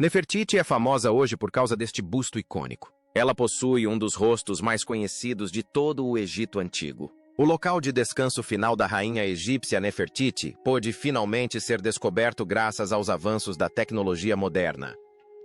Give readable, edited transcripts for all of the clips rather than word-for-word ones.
Nefertiti é famosa hoje por causa deste busto icônico. Ela possui um dos rostos mais conhecidos de todo o Egito Antigo. O local de descanso final da rainha egípcia Nefertiti pôde finalmente ser descoberto graças aos avanços da tecnologia moderna.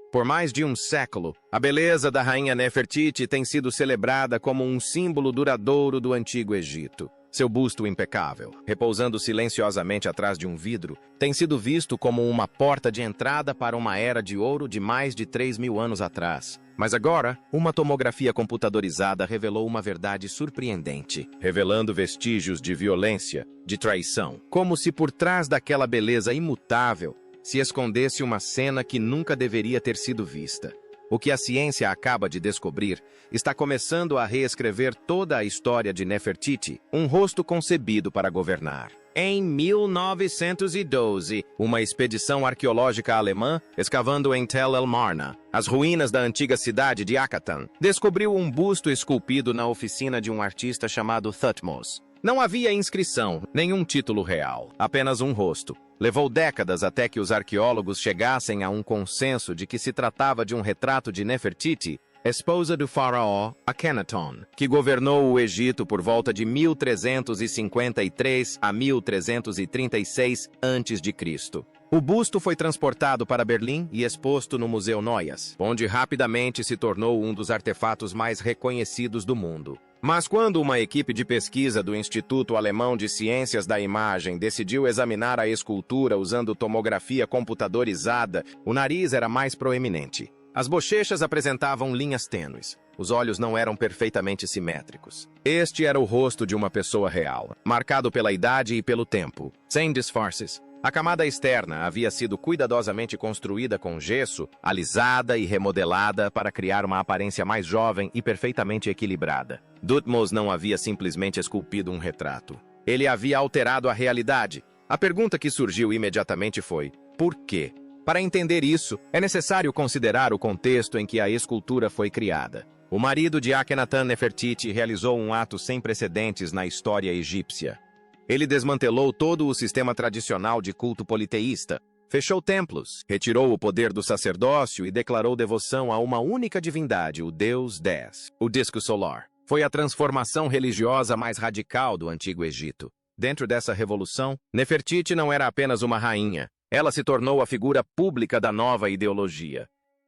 Por mais de um século, a beleza da rainha Nefertiti tem sido celebrada como um símbolo duradouro do Antigo Egito. Seu busto impecável, repousando silenciosamente atrás de um vidro, tem sido visto como uma porta de entrada para uma era de ouro de mais de 3.000 anos atrás. Mas agora, uma tomografia computadorizada revelou uma verdade surpreendente, revelando vestígios de violência, de traição, como se por trás daquela beleza imutável se escondesse uma cena que nunca deveria ter sido vista. O que a ciência acaba de descobrir está começando a reescrever toda a história de Nefertiti, um rosto concebido para governar. Em 1912, uma expedição arqueológica alemã, escavando em Tel El Marna, as ruínas da antiga cidade de Akhatan, descobriu um busto esculpido na oficina de um artista chamado Thutmose. Não havia inscrição, nenhum título real, apenas um rosto. Levou décadas até que os arqueólogos chegassem a um consenso de que se tratava de um retrato de Nefertiti, esposa do faraó Akhenaton, que governou o Egito por volta de 1353 a 1336 a.C. O busto foi transportado para Berlim e exposto no Museu Neues, onde rapidamente se tornou um dos artefatos mais reconhecidos do mundo. Mas quando uma equipe de pesquisa do Instituto Alemão de Ciências da Imagem decidiu examinar a escultura usando tomografia computadorizada, o nariz era mais proeminente. As bochechas apresentavam linhas tênues. Os olhos não eram perfeitamente simétricos. Este era o rosto de uma pessoa real, marcado pela idade e pelo tempo, sem disfarces. A camada externa havia sido cuidadosamente construída com gesso, alisada e remodelada para criar uma aparência mais jovem e perfeitamente equilibrada. Thutmose não havia simplesmente esculpido um retrato. Ele havia alterado a realidade. A pergunta que surgiu imediatamente foi: por quê? Para entender isso, é necessário considerar o contexto em que a escultura foi criada. O marido de Akhenaton Nefertiti realizou um ato sem precedentes na história egípcia. Ele desmantelou todo o sistema tradicional de culto politeísta, fechou templos, retirou o poder do sacerdócio e declarou devoção a uma única divindade, o deus Dés, o disco solar. Foi a transformação religiosa mais radical do Antigo Egito. Dentro dessa revolução, Nefertiti não era apenas uma rainha, ela se tornou a figura pública da nova ideologia.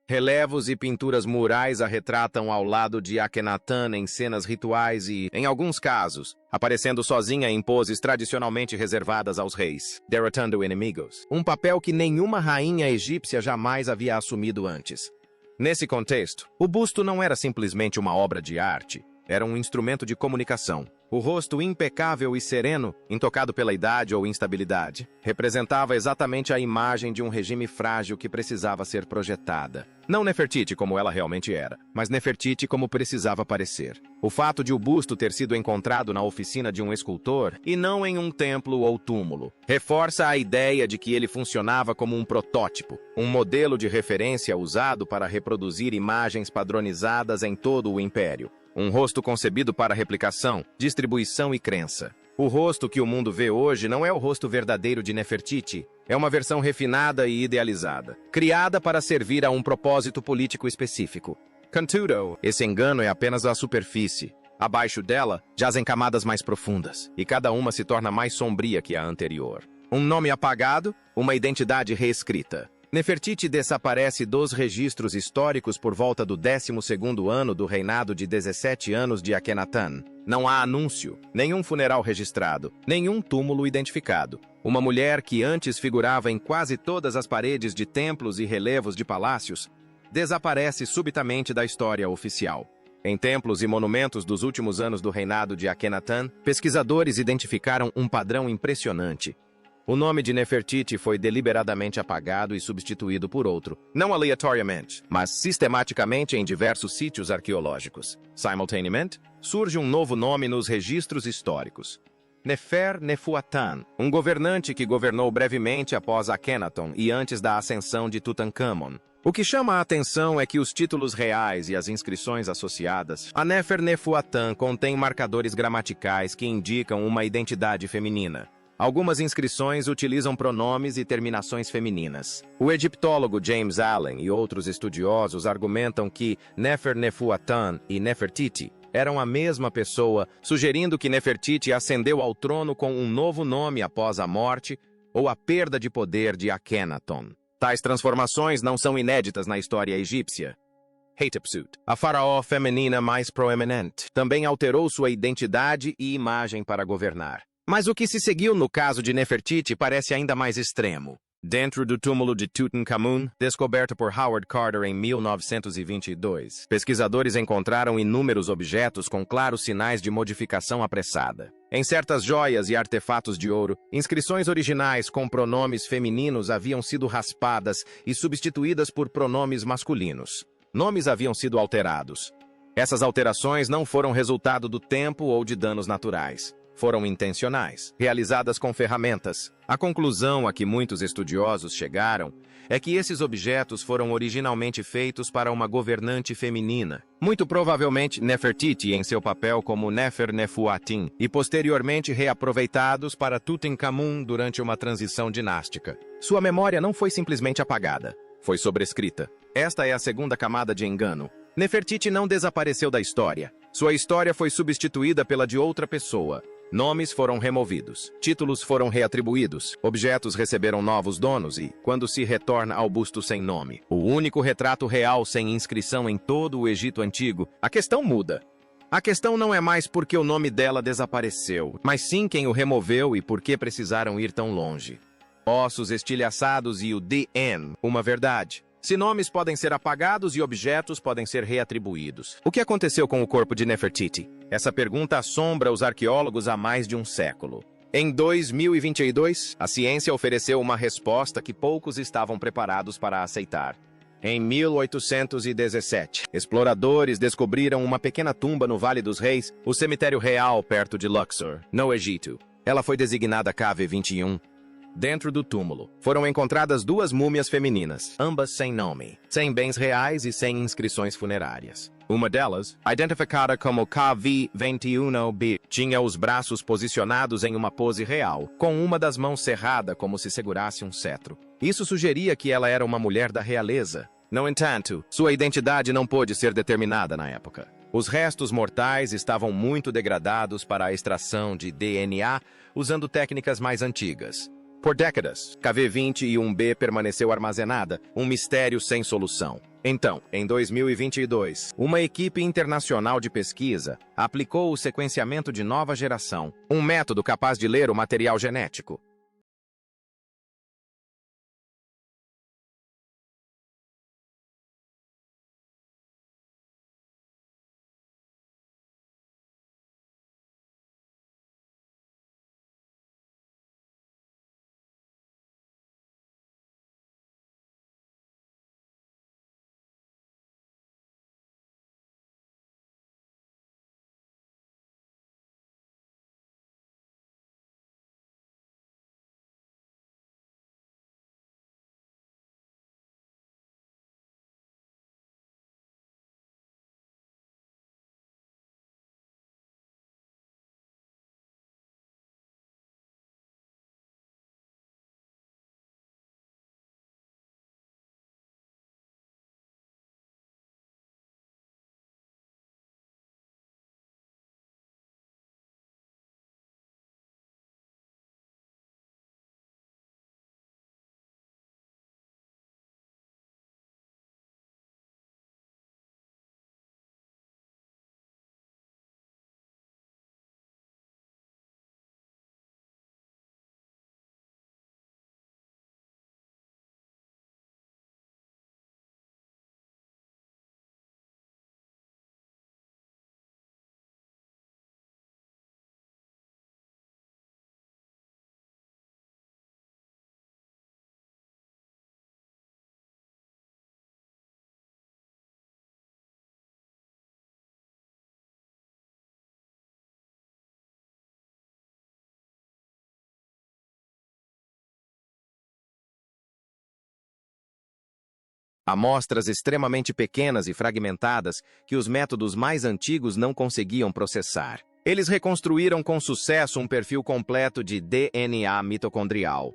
Relevos e pinturas murais a retratam ao lado de Akhenaton em cenas rituais e, em alguns casos, aparecendo sozinha em poses tradicionalmente reservadas aos reis, derrotando inimigos. Um papel que nenhuma rainha egípcia jamais havia assumido antes. Nesse contexto, o busto não era simplesmente uma obra de arte, era um instrumento de comunicação. O rosto impecável e sereno, intocado pela idade ou instabilidade, representava exatamente a imagem de um regime frágil que precisava ser projetada. Não Nefertiti como ela realmente era, mas Nefertiti como precisava parecer. O fato de o busto ter sido encontrado na oficina de um escultor, e não em um templo ou túmulo, reforça a ideia de que ele funcionava como um protótipo, um modelo de referência usado para reproduzir imagens padronizadas em todo o império. Um rosto concebido para replicação, distribuição e crença. O rosto que o mundo vê hoje não é o rosto verdadeiro de Nefertiti. É uma versão refinada e idealizada, criada para servir a um propósito político específico. Contudo, esse engano é apenas a superfície. Abaixo dela, jazem camadas mais profundas, e cada uma se torna mais sombria que a anterior. Um nome apagado, uma identidade reescrita. Nefertiti desaparece dos registros históricos por volta do 12º ano do reinado de 17 anos de Akhenaton. Não há anúncio, nenhum funeral registrado, nenhum túmulo identificado. Uma mulher que antes figurava em quase todas as paredes de templos e relevos de palácios, desaparece subitamente da história oficial. Em templos e monumentos dos últimos anos do reinado de Akhenaton, pesquisadores identificaram um padrão impressionante. O nome de Nefertiti foi deliberadamente apagado e substituído por outro, não aleatoriamente, mas sistematicamente em diversos sítios arqueológicos. Simultaneamente, surge um novo nome nos registros históricos. Nefer-Nefuatan, um governante que governou brevemente após Akhenaton e antes da ascensão de Tutankhamon. O que chama a atenção é que os títulos reais e as inscrições associadas a Nefer-Nefuatan contêm marcadores gramaticais que indicam uma identidade feminina. Algumas inscrições utilizam pronomes e terminações femininas. O egiptólogo James Allen e outros estudiosos argumentam que Nefer-Nefuatan e Nefertiti eram a mesma pessoa, sugerindo que Nefertiti ascendeu ao trono com um novo nome após a morte ou a perda de poder de Akhenaton. Tais transformações não são inéditas na história egípcia. Hatshepsut, a faraó feminina mais proeminente, também alterou sua identidade e imagem para governar. Mas o que se seguiu no caso de Nefertiti parece ainda mais extremo. Dentro do túmulo de Tutankhamun, descoberto por Howard Carter em 1922, pesquisadores encontraram inúmeros objetos com claros sinais de modificação apressada. Em certas joias e artefatos de ouro, inscrições originais com pronomes femininos haviam sido raspadas e substituídas por pronomes masculinos. Nomes haviam sido alterados. Essas alterações não foram resultado do tempo ou de danos naturais. Foram intencionais, realizadas com ferramentas. A conclusão a que muitos estudiosos chegaram é que esses objetos foram originalmente feitos para uma governante feminina, muito provavelmente Nefertiti em seu papel como Nefer-Nefuatin, e posteriormente reaproveitados para Tutankhamun durante uma transição dinástica. Sua memória não foi simplesmente apagada, foi sobrescrita. Esta é a segunda camada de engano. Nefertiti não desapareceu da história. Sua história foi substituída pela de outra pessoa. Nomes foram removidos, títulos foram reatribuídos, objetos receberam novos donos e, quando se retorna ao busto sem nome, o único retrato real sem inscrição em todo o Egito Antigo, a questão muda. A questão não é mais por que o nome dela desapareceu, mas sim quem o removeu e por que precisaram ir tão longe. Ossos estilhaçados e o DN, uma verdade. Se nomes podem ser apagados e objetos podem ser reatribuídos. O que aconteceu com o corpo de Nefertiti? Essa pergunta assombra os arqueólogos há mais de um século. Em 2022, a ciência ofereceu uma resposta que poucos estavam preparados para aceitar. Em 1817, exploradores descobriram uma pequena tumba no Vale dos Reis, o cemitério real perto de Luxor, no Egito. Ela foi designada KV-21. Dentro do túmulo, foram encontradas duas múmias femininas, ambas sem nome, sem bens reais e sem inscrições funerárias. Uma delas, identificada como KV-21B, tinha os braços posicionados em uma pose real, com uma das mãos cerrada como se segurasse um cetro. Isso sugeria que ela era uma mulher da realeza. No entanto, sua identidade não pôde ser determinada na época. Os restos mortais estavam muito degradados para a extração de DNA usando técnicas mais antigas. Por décadas, KV-21B permaneceu armazenada, um mistério sem solução. Então, em 2022, uma equipe internacional de pesquisa aplicou o sequenciamento de nova geração, um método capaz de ler o material genético. Amostras extremamente pequenas e fragmentadas que os métodos mais antigos não conseguiam processar. Eles reconstruíram com sucesso um perfil completo de DNA mitocondrial.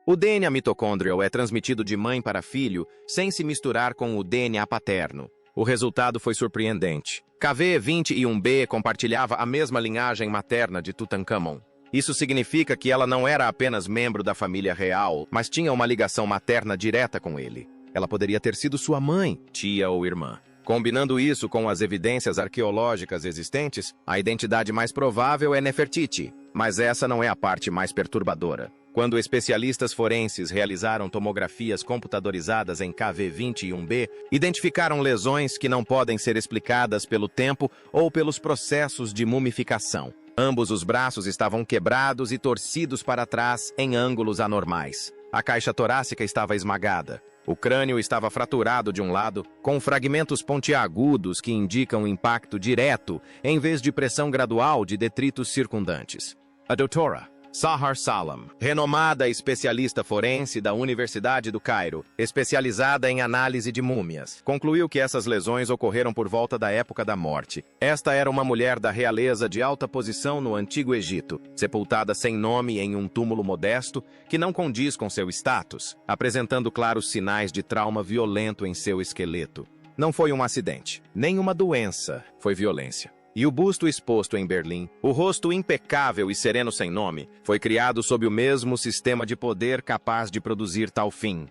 O DNA mitocondrial é transmitido de mãe para filho sem se misturar com o DNA paterno. O resultado foi surpreendente. KV21B compartilhava a mesma linhagem materna de Tutankhamon. Isso significa que ela não era apenas membro da família real, mas tinha uma ligação materna direta com ele. Ela poderia ter sido sua mãe, tia ou irmã. Combinando isso com as evidências arqueológicas existentes, a identidade mais provável é Nefertiti, mas essa não é a parte mais perturbadora. Quando especialistas forenses realizaram tomografias computadorizadas em KV21B, identificaram lesões que não podem ser explicadas pelo tempo ou pelos processos de mumificação. Ambos os braços estavam quebrados e torcidos para trás em ângulos anormais. A caixa torácica estava esmagada. O crânio estava fraturado de um lado, com fragmentos pontiagudos que indicam impacto direto, em vez de pressão gradual de detritos circundantes. A doutora Sahar Salam, renomada especialista forense da Universidade do Cairo, especializada em análise de múmias, concluiu que essas lesões ocorreram por volta da época da morte. Esta era uma mulher da realeza de alta posição no Antigo Egito, sepultada sem nome em um túmulo modesto que não condiz com seu status, apresentando claros sinais de trauma violento em seu esqueleto. Não foi um acidente, nem uma doença, foi violência. E o busto exposto em Berlim, o rosto impecável e sereno sem nome, foi criado sob o mesmo sistema de poder capaz de produzir tal fim.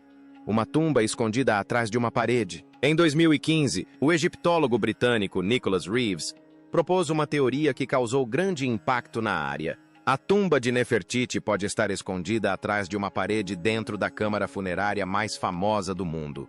Uma tumba escondida atrás de uma parede. Em 2015, o egiptólogo britânico Nicholas Reeves propôs uma teoria que causou grande impacto na área. A tumba de Nefertiti pode estar escondida atrás de uma parede dentro da câmara funerária mais famosa do mundo.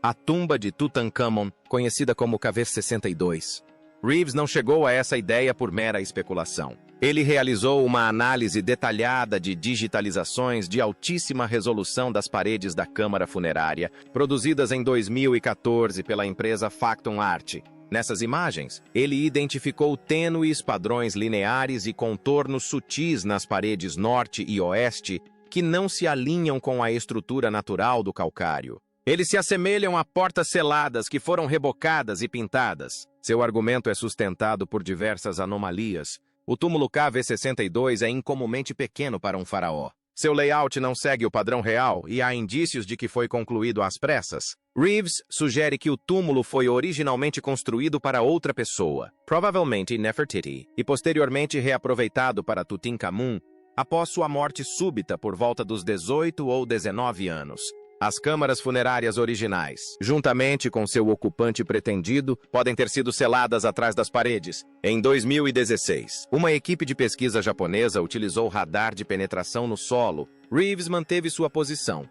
A tumba de Tutankhamon, conhecida como KV62. Reeves não chegou a essa ideia por mera especulação. Ele realizou uma análise detalhada de digitalizações de altíssima resolução das paredes da câmara funerária, produzidas em 2014 pela empresa Factum Art. Nessas imagens, ele identificou tênues padrões lineares e contornos sutis nas paredes norte e oeste que não se alinham com a estrutura natural do calcário. Eles se assemelham a portas seladas que foram rebocadas e pintadas. Seu argumento é sustentado por diversas anomalias. O túmulo KV62 é incomumente pequeno para um faraó. Seu layout não segue o padrão real e há indícios de que foi concluído às pressas. Reeves sugere que o túmulo foi originalmente construído para outra pessoa, provavelmente Nefertiti, e posteriormente reaproveitado para Tutankhamun após sua morte súbita por volta dos 18 ou 19 anos. As câmaras funerárias originais, juntamente com seu ocupante pretendido, podem ter sido seladas atrás das paredes. Em 2016, uma equipe de pesquisa japonesa utilizou radar de penetração no solo. Reeves manteve sua posição.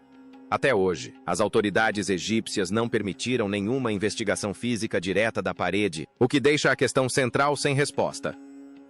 Até hoje, as autoridades egípcias não permitiram nenhuma investigação física direta da parede, o que deixa a questão central sem resposta.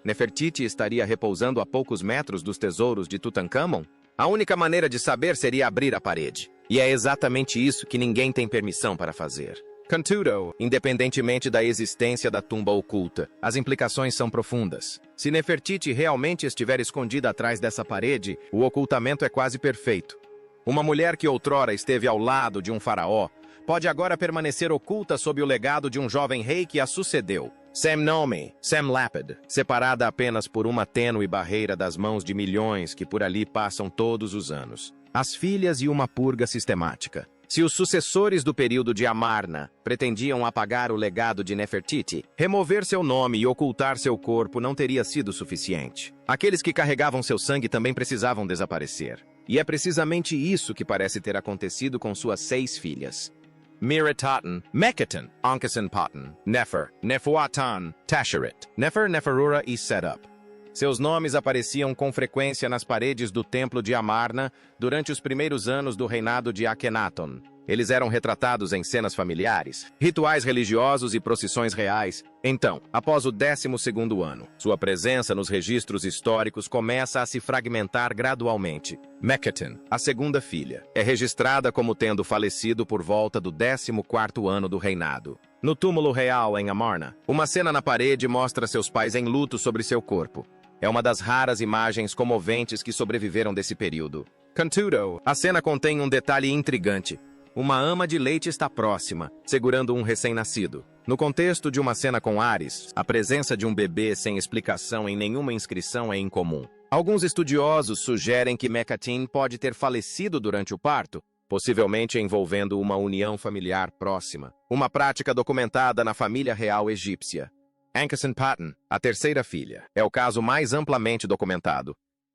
Nefertiti estaria repousando a poucos metros dos tesouros de Tutankhamon? A única maneira de saber seria abrir a parede. E é exatamente isso que ninguém tem permissão para fazer. Contudo, independentemente da existência da tumba oculta, as implicações são profundas. Se Nefertiti realmente estiver escondida atrás dessa parede, o ocultamento é quase perfeito. Uma mulher que outrora esteve ao lado de um faraó pode agora permanecer oculta sob o legado de um jovem rei que a sucedeu. Semnomi, Semlapid, separada apenas por uma tênue barreira das mãos de milhões que por ali passam todos os anos. As filhas e uma purga sistemática. Se os sucessores do período de Amarna pretendiam apagar o legado de Nefertiti, remover seu nome e ocultar seu corpo não teria sido suficiente. Aqueles que carregavam seu sangue também precisavam desaparecer. E é precisamente isso que parece ter acontecido com suas 6 filhas. Mirataten, Meketen, Ankhesenpaten, Nefer, Nefuatan, Tasheret, Nefer, Neferura e Setup. Seus nomes apareciam com frequência nas paredes do templo de Amarna durante os primeiros anos do reinado de Akhenaton. Eles eram retratados em cenas familiares, rituais religiosos e procissões reais. Então, após o 12º ano, sua presença nos registros históricos começa a se fragmentar gradualmente. Meketen, a segunda filha, é registrada como tendo falecido por volta do 14º ano do reinado. No túmulo real em Amarna, uma cena na parede mostra seus pais em luto sobre seu corpo. É uma das raras imagens comoventes que sobreviveram desse período. Contudo, a cena contém um detalhe intrigante. Uma ama de leite está próxima, segurando um recém-nascido. No contexto de uma cena com Ares, a presença de um bebê sem explicação em nenhuma inscrição é incomum. Alguns estudiosos sugerem que Mekatin pode ter falecido durante o parto, possivelmente envolvendo uma união familiar próxima, uma prática documentada na família real egípcia. Ankhesenpatan, a terceira filha, é o caso mais amplamente documentado.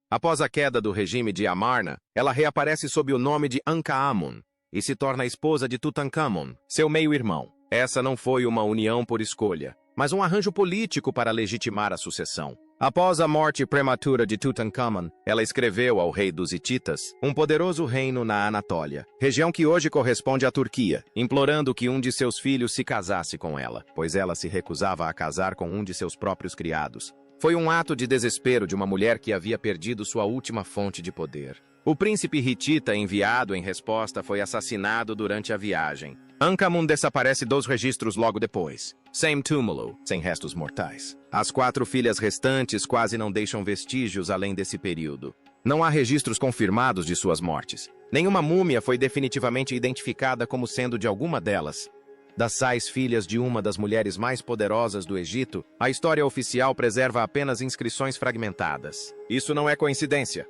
Após a queda do regime de Amarna, ela reaparece sob o nome de Ankh-Amun e se torna a esposa de Tutankhamon, seu meio-irmão. Essa não foi uma união por escolha, mas um arranjo político para legitimar a sucessão. Após a morte prematura de Tutankhamon, ela escreveu ao rei dos Hititas um poderoso reino na Anatólia, região que hoje corresponde à Turquia, implorando que um de seus filhos se casasse com ela, pois ela se recusava a casar com um de seus próprios criados. Foi um ato de desespero de uma mulher que havia perdido sua última fonte de poder. O príncipe hitita enviado em resposta foi assassinado durante a viagem. Ankh-Amun desaparece dos registros logo depois. Sem túmulo, sem restos mortais. As 4 filhas restantes quase não deixam vestígios além desse período. Não há registros confirmados de suas mortes. Nenhuma múmia foi definitivamente identificada como sendo de alguma delas. Das 6 filhas de uma das mulheres mais poderosas do Egito, a história oficial preserva apenas inscrições fragmentadas. Isso não é coincidência.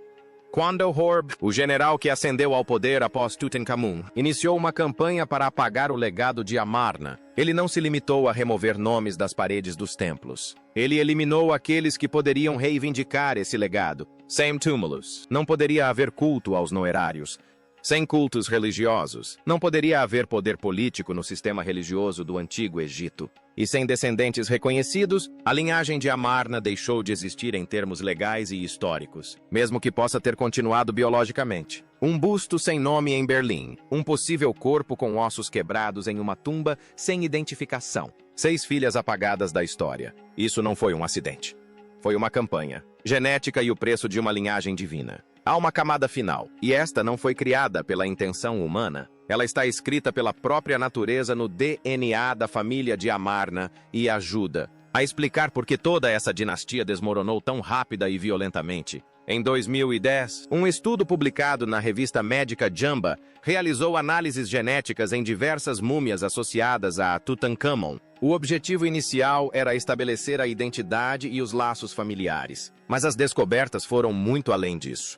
Quando Horb, o general que ascendeu ao poder após Tutankhamun, iniciou uma campanha para apagar o legado de Amarna, ele não se limitou a remover nomes das paredes dos templos. Ele eliminou aqueles que poderiam reivindicar esse legado. Sem túmulos, não poderia haver culto aos noerários. Sem cultos religiosos, não poderia haver poder político no sistema religioso do Antigo Egito. E sem descendentes reconhecidos, a linhagem de Amarna deixou de existir em termos legais e históricos, mesmo que possa ter continuado biologicamente. Um busto sem nome em Berlim, um possível corpo com ossos quebrados em uma tumba sem identificação. 6 filhas apagadas da história. Isso não foi um acidente. Foi uma campanha. Genética e o preço de uma linhagem divina. Há uma camada final, e esta não foi criada pela intenção humana. Ela está escrita pela própria natureza no DNA da família de Amarna e ajuda a explicar por que toda essa dinastia desmoronou tão rápida e violentamente. Em 2010, um estudo publicado na revista médica Jamba realizou análises genéticas em diversas múmias associadas a Tutankhamon. O objetivo inicial era estabelecer a identidade e os laços familiares, mas as descobertas foram muito além disso.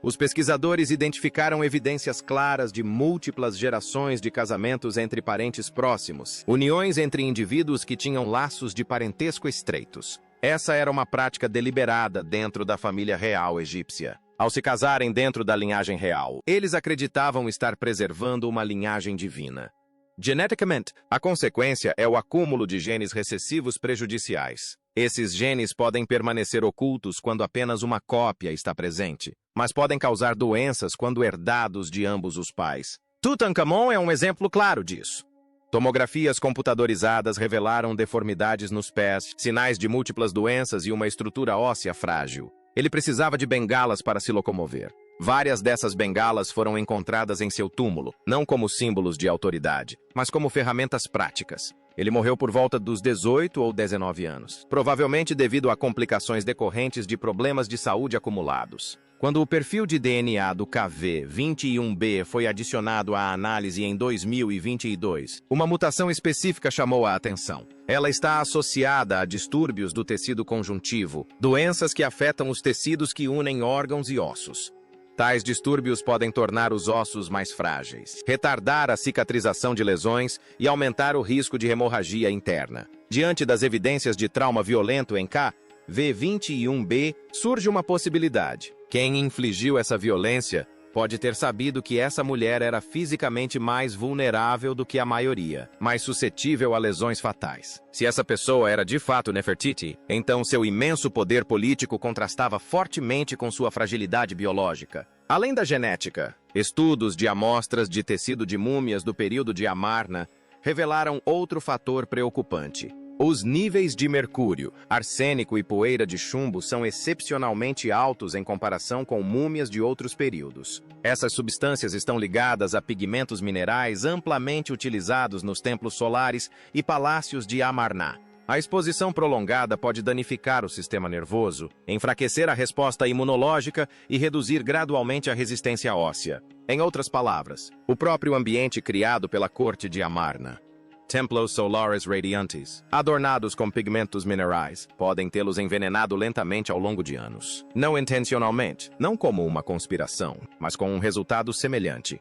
Os pesquisadores identificaram evidências claras de múltiplas gerações de casamentos entre parentes próximos, uniões entre indivíduos que tinham laços de parentesco estreitos. Essa era uma prática deliberada dentro da família real egípcia. Ao se casarem dentro da linhagem real, eles acreditavam estar preservando uma linhagem divina. Geneticamente, a consequência é o acúmulo de genes recessivos prejudiciais. Esses genes podem permanecer ocultos quando apenas uma cópia está presente, mas podem causar doenças quando herdados de ambos os pais. Tutankhamon é um exemplo claro disso. Tomografias computadorizadas revelaram deformidades nos pés, sinais de múltiplas doenças e uma estrutura óssea frágil. Ele precisava de bengalas para se locomover. Várias dessas bengalas foram encontradas em seu túmulo, não como símbolos de autoridade, mas como ferramentas práticas. Ele morreu por volta dos 18 ou 19 anos, provavelmente devido a complicações decorrentes de problemas de saúde acumulados. Quando o perfil de DNA do KV21B foi adicionado à análise em 2022, uma mutação específica chamou a atenção. Ela está associada a distúrbios do tecido conjuntivo, doenças que afetam os tecidos que unem órgãos e ossos. Tais distúrbios podem tornar os ossos mais frágeis, retardar a cicatrização de lesões e aumentar o risco de hemorragia interna. Diante das evidências de trauma violento em KV21B, surge uma possibilidade. Quem infligiu essa violência pode ter sabido que essa mulher era fisicamente mais vulnerável do que a maioria, mais suscetível a lesões fatais. Se essa pessoa era de fato Nefertiti, então seu imenso poder político contrastava fortemente com sua fragilidade biológica. Além da genética, estudos de amostras de tecido de múmias do período de Amarna revelaram outro fator preocupante. Os níveis de mercúrio, arsênico e poeira de chumbo são excepcionalmente altos em comparação com múmias de outros períodos. Essas substâncias estão ligadas a pigmentos minerais amplamente utilizados nos templos solares e palácios de Amarna. A exposição prolongada pode danificar o sistema nervoso, enfraquecer a resposta imunológica e reduzir gradualmente a resistência óssea. Em outras palavras, o próprio ambiente criado pela corte de Amarna, Templos Solares Radiantes, adornados com pigmentos minerais, podem tê-los envenenado lentamente ao longo de anos. Não intencionalmente, não como uma conspiração, mas com um resultado semelhante.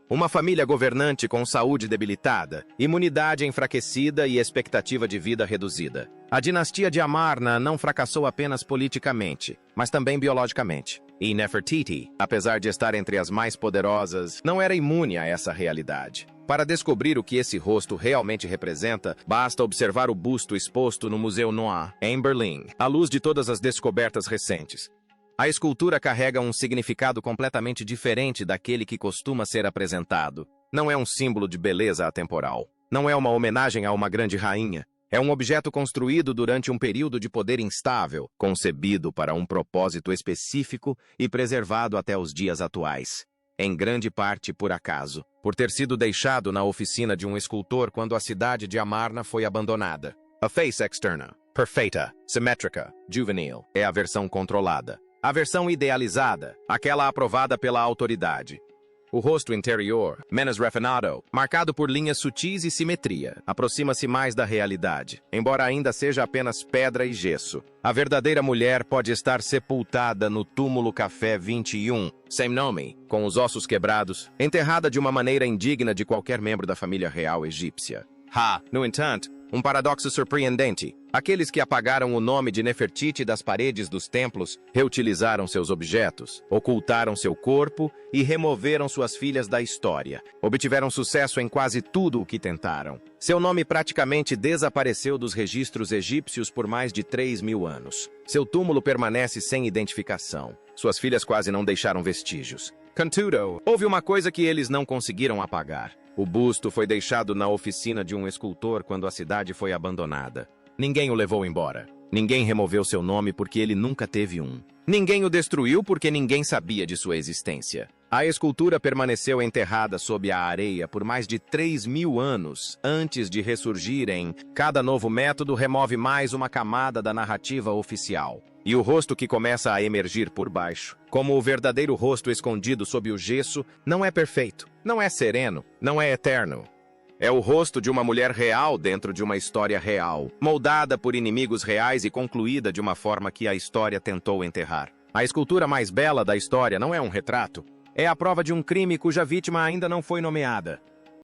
Uma família governante com saúde debilitada, imunidade enfraquecida e expectativa de vida reduzida. A dinastia de Amarna não fracassou apenas politicamente, mas também biologicamente. E Nefertiti, apesar de estar entre as mais poderosas, não era imune a essa realidade. Para descobrir o que esse rosto realmente representa, basta observar o busto exposto no Museu Noir, em Berlim, à luz de todas as descobertas recentes. A escultura carrega um significado completamente diferente daquele que costuma ser apresentado. Não é um símbolo de beleza atemporal. Não é uma homenagem a uma grande rainha. É um objeto construído durante um período de poder instável, concebido para um propósito específico e preservado até os dias atuais. Em grande parte por acaso, por ter sido deixado na oficina de um escultor quando a cidade de Amarna foi abandonada. A face externa, perfeita, simétrica, juvenil, é a versão controlada. A versão idealizada, aquela aprovada pela autoridade. O rosto interior, menos refinado, marcado por linhas sutis e simetria, aproxima-se mais da realidade, embora ainda seja apenas pedra e gesso. A verdadeira mulher pode estar sepultada no túmulo Café 21, sem nome, com os ossos quebrados, enterrada de uma maneira indigna de qualquer membro da família real egípcia. No entanto, um paradoxo surpreendente. Aqueles que apagaram o nome de Nefertiti das paredes dos templos reutilizaram seus objetos, ocultaram seu corpo e removeram suas filhas da história. Obtiveram sucesso em quase tudo o que tentaram. Seu nome praticamente desapareceu dos registros egípcios por mais de 3.000 anos. Seu túmulo permanece sem identificação. Suas filhas quase não deixaram vestígios. Contudo, houve uma coisa que eles não conseguiram apagar. O busto foi deixado na oficina de um escultor quando a cidade foi abandonada. Ninguém o levou embora. Ninguém removeu seu nome porque ele nunca teve um. Ninguém o destruiu porque ninguém sabia de sua existência. A escultura permaneceu enterrada sob a areia por mais de 3.000 anos antes de ressurgir em... Cada novo método remove mais uma camada da narrativa oficial. E o rosto que começa a emergir por baixo, como o verdadeiro rosto escondido sob o gesso, não é perfeito, não é sereno, não é eterno. É o rosto de uma mulher real dentro de uma história real, moldada por inimigos reais e concluída de uma forma que a história tentou enterrar. A escultura mais bela da história não é um retrato, é a prova de um crime cuja vítima ainda não foi nomeada.